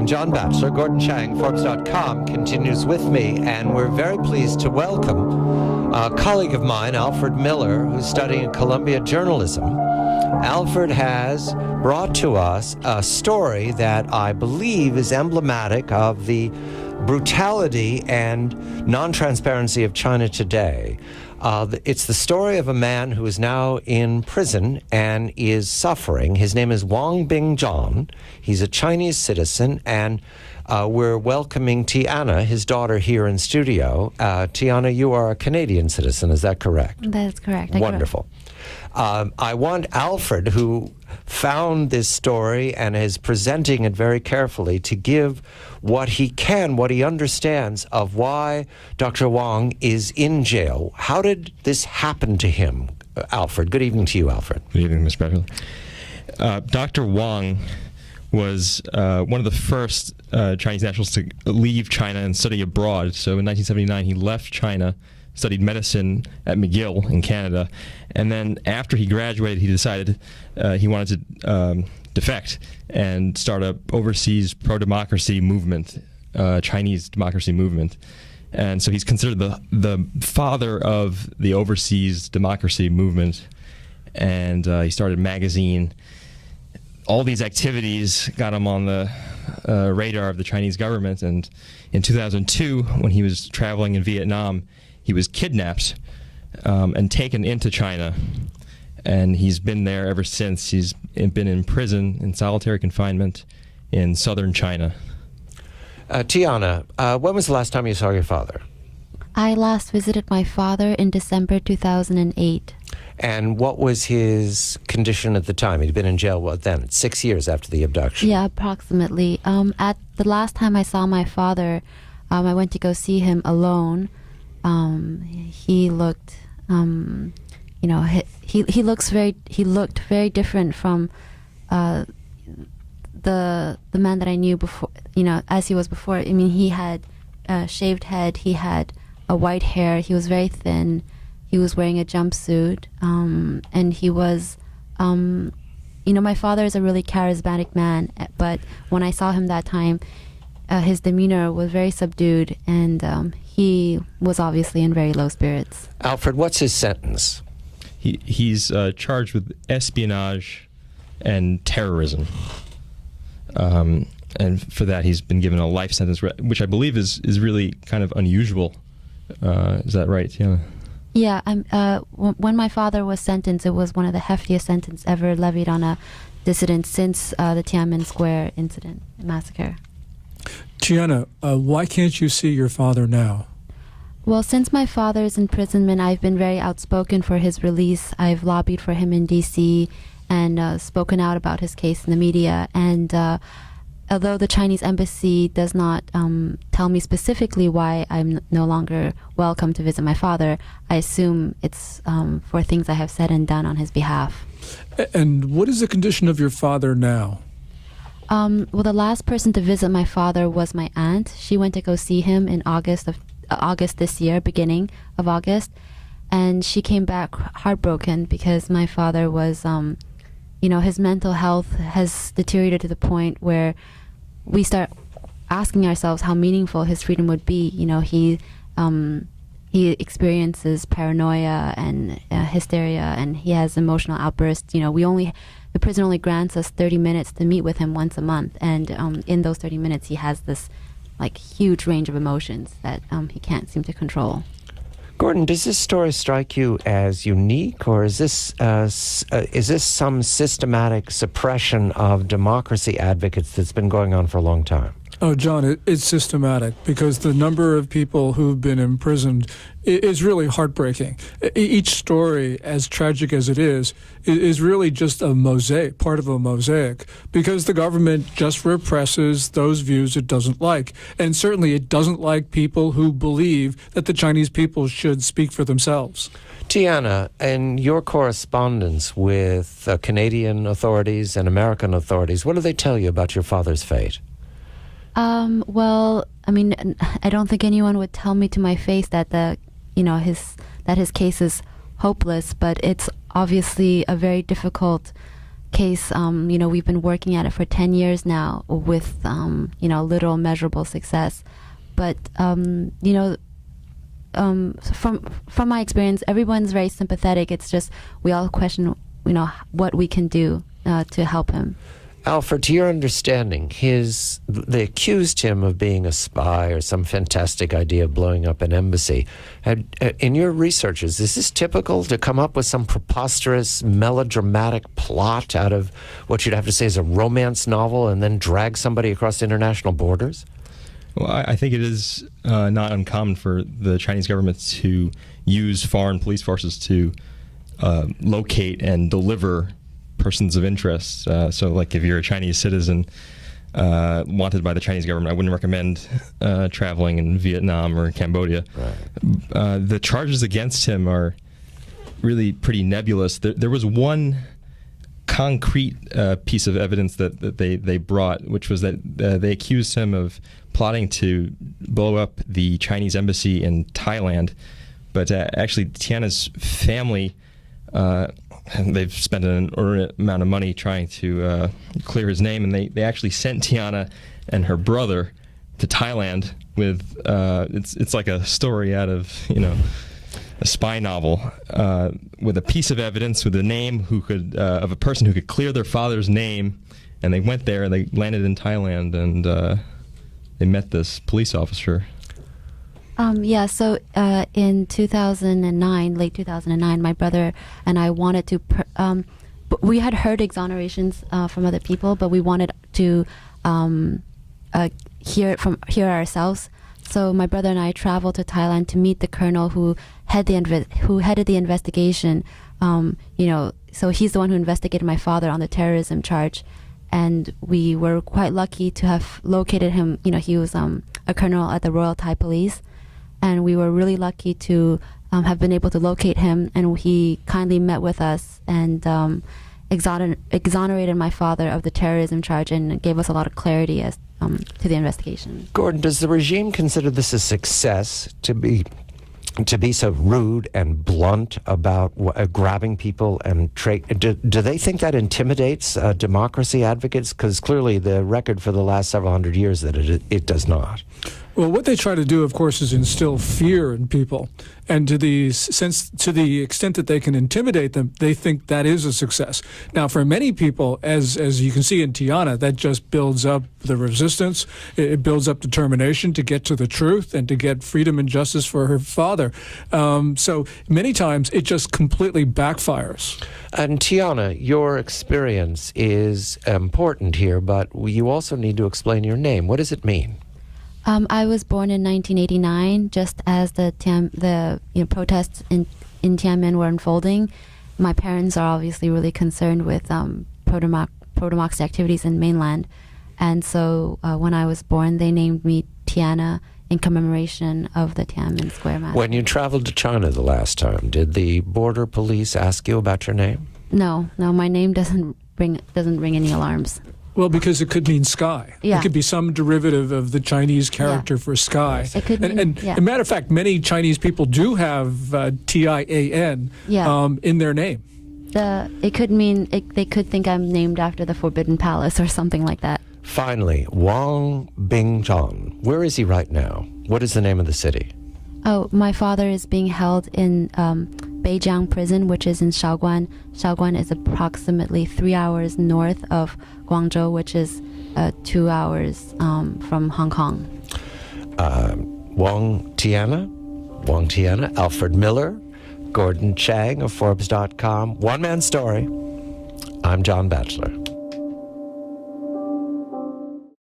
I'm John Batchelor. Gordon Chang, Forbes.com, continues with me, and we're very pleased to welcome a colleague of mine, Alfred Miller, who's studying at Columbia Journalism. Alfred has brought to us a story that I believe is emblematic of the brutality and non-transparency of China today. It's the story of a man who is now in prison and is suffering. His name is Wang Bingzhan. He's a Chinese citizen, and we're welcoming Tiana, his daughter, here in studio. Tiana, you are a Canadian citizen, is that correct? That's correct. Wonderful. I want Alfred, who found this story and is presenting it very carefully, to give what he can, what he understands of why Dr. Wang is in jail. How did this happen to him, Alfred? Good evening to you, Alfred. Good evening, Mr. Beverly. Dr. Wang was one of the first Chinese nationals to leave China and study abroad. So in 1979, he left China, studied medicine at McGill in Canada, and then after he graduated, he decided he wanted to defect and start a overseas pro-democracy movement, Chinese democracy movement. And so he's considered the father of the overseas democracy movement, and he started a magazine. All these activities got him on the radar of the Chinese government, and in 2002, when he was traveling in Vietnam, he was kidnapped and taken into China, and he's been there ever since. He's been in prison, in solitary confinement in southern China. Tiana, when was the last time you saw your father? I last visited my father in December 2008. And what was his condition at the time? He'd been in jail, what then? 6 years after the abduction. Yeah, approximately. At the last time I saw my father, I went to go see him alone. He looked, he looked very different from the man that I knew before, as he was before. I mean, he had a shaved head, he had a white hair, he was very thin, he was wearing a jumpsuit, and he was, my father is a really charismatic man, but when I saw him that time, his demeanor was very subdued, and he was obviously in very low spirits. Alfred, what's his sentence? He's charged with espionage and terrorism. And for that, he's been given a life sentence, which I believe is really kind of unusual. Is that right, Tiana? Yeah, when my father was sentenced, it was one of the heftiest sentences ever levied on a dissident since the Tiananmen Square incident, massacre. Tiana, why can't you see your father now? Well, since my father's imprisonment, I've been very outspoken for his release. I've lobbied for him in D.C. and spoken out about his case in the media. And although the Chinese embassy does not tell me specifically why I'm no longer welcome to visit my father, I assume it's for things I have said and done on his behalf. And what is the condition of your father now? Well, the last person to visit my father was my aunt. She went to go see him in August this year, beginning of August, and she came back heartbroken because my father was, his mental health has deteriorated to the point where we start asking ourselves how meaningful his freedom would be. He experiences paranoia and hysteria, and he has emotional outbursts. The prison only grants us 30 minutes to meet with him once a month, and in those 30 minutes he has this huge range of emotions that he can't seem to control. Gordon, does this story strike you as unique, or is this some systematic suppression of democracy advocates that's been going on for a long time? Oh, John, it's systematic because the number of people who've been imprisoned is really heartbreaking. Each story, as tragic as it is really just a mosaic, part of a mosaic, because the government just represses those views it doesn't like. And certainly it doesn't like people who believe that the Chinese people should speak for themselves. Tiana, in your correspondence with Canadian authorities and American authorities, what do they tell you about your father's fate? Well, I mean, I don't think anyone would tell me to my face that his case is hopeless, but it's obviously a very difficult case, we've been working at it for 10 years now with, little measurable success. But, from my experience, everyone's very sympathetic. It's just we all question, what we can do to help him. Alfred, to your understanding, they accused him of being a spy or some fantastic idea of blowing up an embassy. In your researches, is this typical to come up with some preposterous, melodramatic plot out of what you'd have to say is a romance novel and then drag somebody across international borders? Well, I think it is not uncommon for the Chinese government to use foreign police forces to locate and deliver persons of interest. So, like, if you're a Chinese citizen wanted by the Chinese government, I wouldn't recommend traveling in Vietnam or Cambodia. Right. The charges against him are really pretty nebulous. There was one concrete piece of evidence that they brought, which was that they accused him of plotting to blow up the Chinese embassy in Thailand. But actually, Tiana's family, they've spent an inordinate amount of money trying to clear his name, and they actually sent Tiana and her brother to Thailand with it's like a story out of a spy novel, with a piece of evidence with a name of a person who could clear their father's name, and they went there and they landed in Thailand and they met this police officer. So in 2009, late 2009, my brother and I wanted to, we had heard exonerations from other people, but we wanted to hear it ourselves. So my brother and I traveled to Thailand to meet the colonel who headed the investigation. So he's the one who investigated my father on the terrorism charge. And we were quite lucky to have located him. He was a colonel at the Royal Thai Police. And we were really lucky to have been able to locate him, and he kindly met with us and exonerated my father of the terrorism charge and gave us a lot of clarity as to the investigation. Gordon, does the regime consider this a success to be so rude and blunt about grabbing people and do they think that intimidates democracy advocates? Because clearly the record for the last several hundred years that it does not. Well, what they try to do, of course, is instill fear in people. And to the extent that they can intimidate them, they think that is a success. Now, for many people, as you can see in Tiana, that just builds up the resistance. It builds up determination to get to the truth and to get freedom and justice for her father. So many times it just completely backfires. And Tiana, your experience is important here, but you also need to explain your name. What does it mean? I was born in 1989, just as the protests in Tiananmen were unfolding. My parents are obviously really concerned with pro-democracy activities in mainland, and so when I was born, they named me Tiana in commemoration of the Tiananmen Square massacre. When you traveled to China the last time, did the border police ask you about your name? No, my name doesn't ring any alarms. Well, because it could mean sky. Yeah. It could be some derivative of the Chinese character for sky. It could mean, and a matter of fact, many Chinese people do have Tian in their name. It could mean they could think I'm named after the Forbidden Palace or something like that. Finally, Wang Bingzhang. Where is he right now? What is the name of the city? Oh, my father is being held in Beijiang prison, which is in Shaoguan. Shaoguan is approximately 3 hours north of Guangzhou, which is 2 hours from Hong Kong. Wang Tiana, Alfred Miller, Gordon Chang of Forbes.com. One man story. I'm John Batchelor.